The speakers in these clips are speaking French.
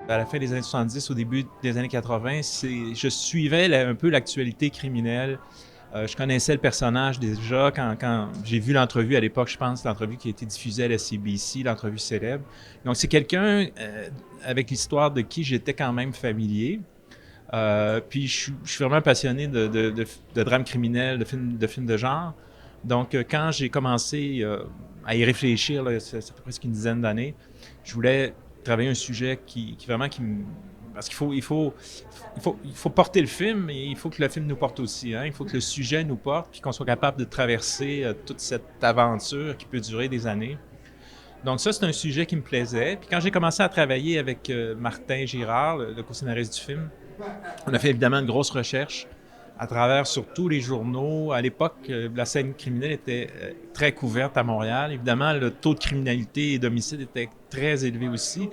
À la fin des années 70, au début des années 80, je suivais un peu l'actualité criminelle. Je connaissais le personnage déjà quand j'ai vu l'entrevue à l'époque, je pense, l'entrevue qui a été diffusée à la CBC, l'entrevue célèbre. Donc, c'est quelqu'un avec l'histoire de qui j'étais quand même familier. Puis, je suis vraiment passionné de drames criminels, de films de genre. Donc, quand j'ai commencé à y réfléchir, là, ça fait presque une dizaine d'années, je voulais travailler un sujet qui vraiment qui me... Parce qu'il faut porter le film, et il faut que le film nous porte aussi. Hein? Il faut que le sujet nous porte, puis qu'on soit capable de traverser toute cette aventure qui peut durer des années. Donc ça, c'est un sujet qui me plaisait. Puis quand j'ai commencé à travailler avec Martin Girard, le co-scénariste du film, on a fait évidemment une grosse recherche à travers surtout les journaux. À l'époque, la scène criminelle était très couverte à Montréal. Évidemment, le taux de criminalité et d'homicide était très élevé aussi.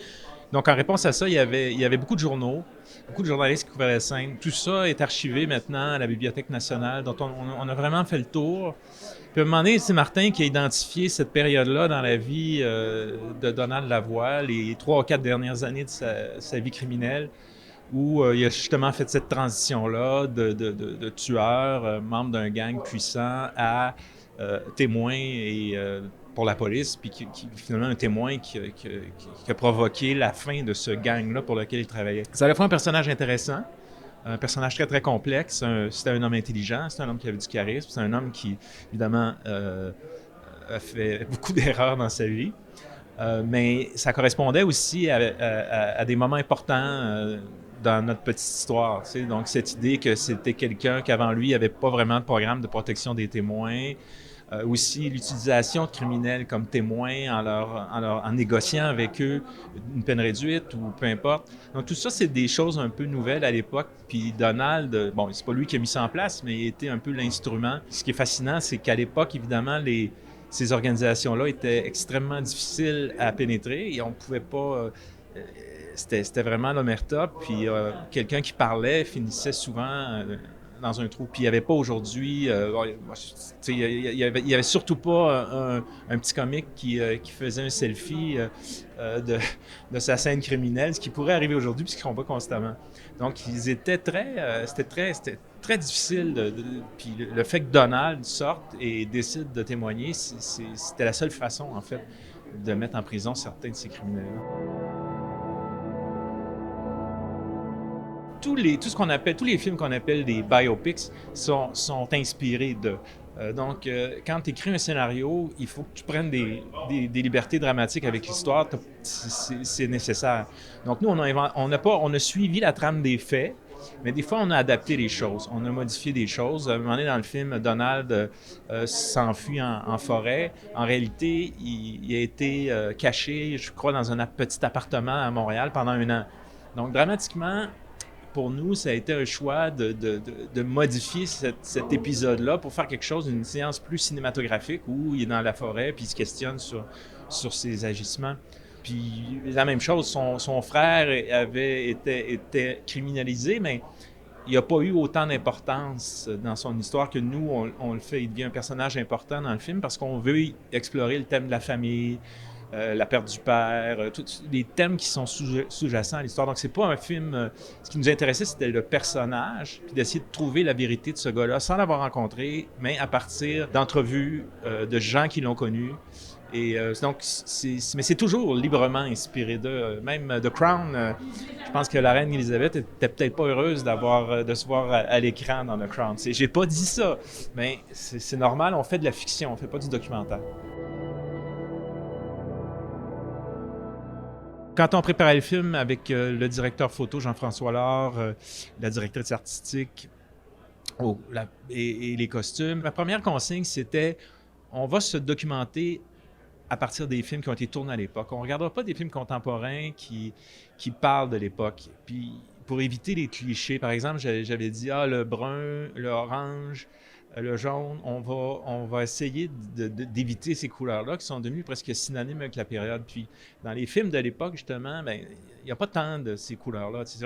Donc, en réponse à ça, il y avait beaucoup de journaux, beaucoup de journalistes qui couvraient la scène. Tout ça est archivé maintenant à la Bibliothèque nationale, dont on a vraiment fait le tour. Puis à un moment donné, c'est Martin qui a identifié cette période-là dans la vie de Donald Lavoie, les 3 ou 4 dernières années de sa vie criminelle, où il a justement fait cette transition-là de tueur, membre d'un gang puissant, à témoin et pour la police, puis finalement un témoin qui a provoqué la fin de ce gang-là pour lequel il travaillait. C'est à la fois un personnage intéressant, un personnage très, très complexe. C'était un homme intelligent, c'était un homme qui avait du charisme, c'est un homme qui, évidemment, a fait beaucoup d'erreurs dans sa vie. Mais ça correspondait aussi à des moments importants dans notre petite histoire. Tu sais. Donc, cette idée que c'était quelqu'un qu'avant lui, il n'y avait pas vraiment de programme de protection des témoins. Aussi, l'utilisation de criminels comme témoins en négociant avec eux une peine réduite ou peu importe. Donc, tout ça, c'est des choses un peu nouvelles à l'époque. Puis Donald, bon, c'est pas lui qui a mis ça en place, mais il était un peu l'instrument. Ce qui est fascinant, c'est qu'à l'époque, évidemment, ces organisations-là étaient extrêmement difficiles à pénétrer et on ne pouvait pas... c'était vraiment l'omerta, puis quelqu'un qui parlait finissait souvent dans un trou. Puis il n'y avait pas aujourd'hui... il y avait surtout pas un petit comique qui faisait un selfie de sa scène criminelle, ce qui pourrait arriver aujourd'hui puisqu'ils ne font pas constamment. Donc, ils étaient c'était très difficile. Puis le fait que Donald sorte et décide de témoigner, c'était la seule façon, en fait, de mettre en prison certains de ces criminels-là. Tous les films qu'on appelle des biopics sont inspirés de. Donc, quand tu écris un scénario, il faut que tu prennes des libertés dramatiques avec l'histoire. C'est nécessaire. Donc, nous, on a suivi la trame des faits, mais des fois, on a adapté les choses. On a modifié des choses. À un moment donné, dans le film, Donald s'enfuit en forêt. En réalité, il a été caché, je crois, dans un petit appartement à Montréal pendant 1 an. Donc, dramatiquement, pour nous, ça a été un choix de modifier cet épisode-là pour faire quelque chose, une séance plus cinématographique où il est dans la forêt puis il se questionne sur ses agissements. Puis la même chose, son frère était criminalisé, mais il n'a pas eu autant d'importance dans son histoire que nous, on le fait. Il devient un personnage important dans le film parce qu'on veut explorer le thème de la famille, la perte du père, tous les thèmes qui sont sous-jacents à l'histoire. Donc, c'est pas un film... ce qui nous intéressait, c'était le personnage, puis d'essayer de trouver la vérité de ce gars-là sans l'avoir rencontré, mais à partir d'entrevues de gens qui l'ont connu. Et donc, mais c'est toujours librement inspiré d'eux. Même The Crown, je pense que la reine Elisabeth était peut-être pas heureuse de se voir à l'écran dans The Crown. J'ai pas dit ça, mais c'est normal, on fait de la fiction, on fait pas du documentaire. Quand on préparait le film avec le directeur photo Jean-François Lard, la directrice artistique et les costumes, la première consigne, c'était on va se documenter à partir des films qui ont été tournés à l'époque. On ne regardera pas des films contemporains qui parlent de l'époque. Puis, pour éviter les clichés, par exemple, j'avais dit, le brun, l'orange, le jaune, on va essayer d'éviter ces couleurs-là qui sont devenues presque synonymes avec la période. Puis, dans les films de l'époque, justement, il n'y a pas tant de ces couleurs-là. C'est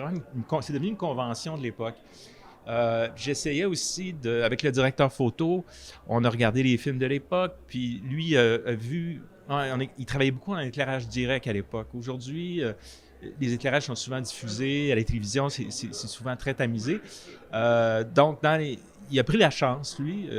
devenu une convention de l'époque. J'essayais aussi, avec le directeur photo, on a regardé les films de l'époque, puis lui a vu... il travaillait beaucoup en éclairage direct à l'époque. Aujourd'hui, les éclairages sont souvent diffusés à la télévision, c'est souvent très tamisé. Donc, il a pris la chance, lui,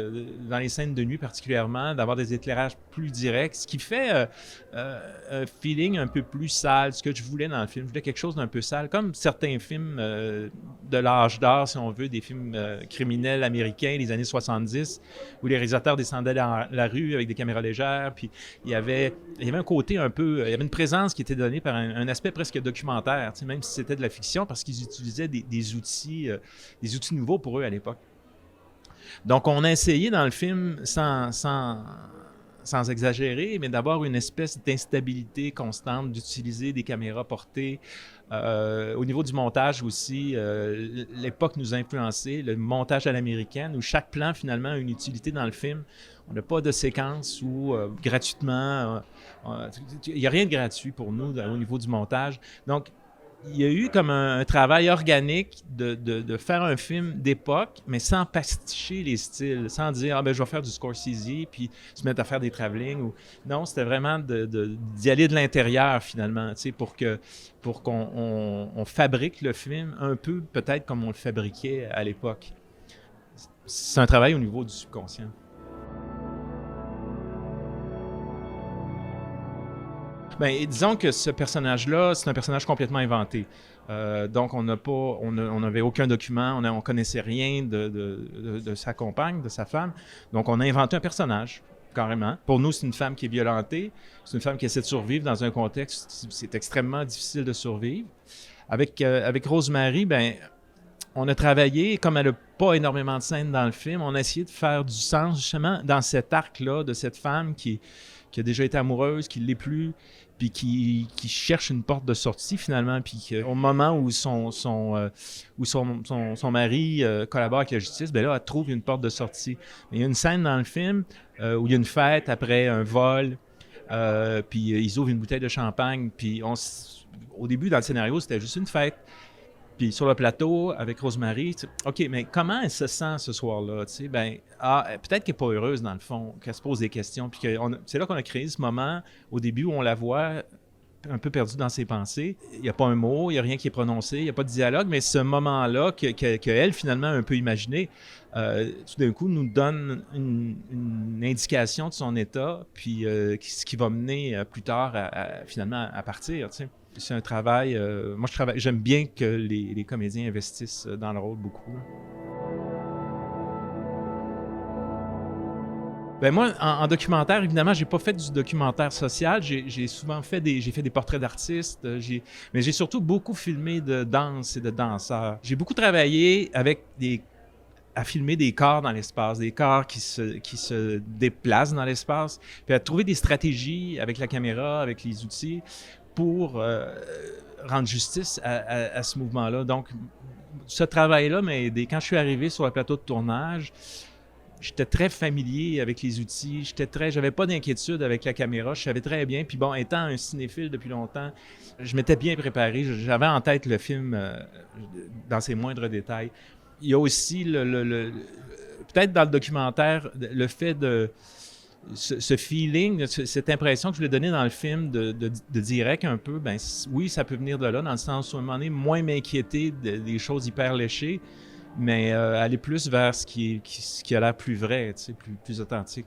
dans les scènes de nuit particulièrement, d'avoir des éclairages plus directs, ce qui fait un feeling un peu plus sale, ce que je voulais dans le film. Je voulais quelque chose d'un peu sale, comme certains films de l'âge d'or, si on veut, des films criminels américains des années 70, où les réalisateurs descendaient dans la rue avec des caméras légères, puis il y avait un côté un peu, il y avait une présence qui était donnée par un aspect presque documentaire, même si c'était de la fiction, parce qu'ils utilisaient des outils nouveaux pour eux à l'époque. Donc, on a essayé dans le film, sans exagérer, mais d'avoir une espèce d'instabilité constante, d'utiliser des caméras portées. Au niveau du montage aussi, l'époque nous a influencé, le montage à l'américaine, où chaque plan finalement a une utilité dans le film. On n'a pas de séquence où gratuitement, il n'y a rien de gratuit pour nous au niveau du montage. Donc, il y a eu comme un travail organique de faire un film d'époque, mais sans pasticher les styles, sans dire « Ah ben je vais faire du Scorsese » puis se mettre à faire des travelling. Non, c'était vraiment d'y aller de l'intérieur finalement, pour qu'on fabrique le film un peu peut-être comme on le fabriquait à l'époque. C'est un travail au niveau du subconscient. Bien, disons que ce personnage-là, c'est un personnage complètement inventé. Donc, on n'avait aucun document, on connaissait rien de sa compagne, de sa femme. Donc, on a inventé un personnage, carrément. Pour nous, c'est une femme qui est violentée, c'est une femme qui essaie de survivre dans un contexte où c'est extrêmement difficile de survivre. Avec Rosemary, ben, on a travaillé, comme elle n'a pas énormément de scènes dans le film, on a essayé de faire du sens justement dans cet arc-là de cette femme qui a déjà été amoureuse, qui ne l'est plus, puis qui cherche une porte de sortie finalement, puis au moment où son mari collabore avec la justice, ben là, elle trouve une porte de sortie. Mais il y a une scène dans le film où il y a une fête après un vol, puis ils ouvrent une bouteille de champagne, puis au début, dans le scénario, c'était juste une fête. Puis sur le plateau, avec Rosemary, OK, mais comment elle se sent ce soir-là? Ben, peut-être qu'elle n'est pas heureuse dans le fond, qu'elle se pose des questions. Puis c'est là qu'on a créé ce moment, au début, où on la voit un peu perdue dans ses pensées. Il n'y a pas un mot, il n'y a rien qui est prononcé, il n'y a pas de dialogue, mais ce moment-là qu'elle, finalement, a un peu imaginé, tout d'un coup, nous donne une indication de son état, puis ce qui va mener plus tard, finalement, à partir, tu sais. C'est un travail... moi, j'aime bien que les comédiens investissent dans le rôle beaucoup. Ben moi, en documentaire, évidemment, j'ai pas fait du documentaire social. J'ai souvent fait des portraits d'artistes, mais j'ai surtout beaucoup filmé de danse et de danseurs. J'ai beaucoup travaillé à filmer des corps dans l'espace, des corps qui se déplacent dans l'espace, puis à trouver des stratégies avec la caméra, avec les outils, pour rendre justice à ce mouvement-là. Donc, ce travail-là m'a aidé. Quand je suis arrivé sur le plateau de tournage, j'étais très familier avec les outils, j'avais pas d'inquiétude avec la caméra, je savais très bien. Puis bon, étant un cinéphile depuis longtemps, je m'étais bien préparé, j'avais en tête le film dans ses moindres détails. Il y a aussi, peut-être dans le documentaire, le fait de... Ce feeling, cette impression que je voulais donner dans le film de direct un peu, ben oui, ça peut venir de là, dans le sens où à un moment donné, moins m'inquiéter des choses hyper léchées, mais aller plus vers ce qui a l'air plus vrai, plus authentique.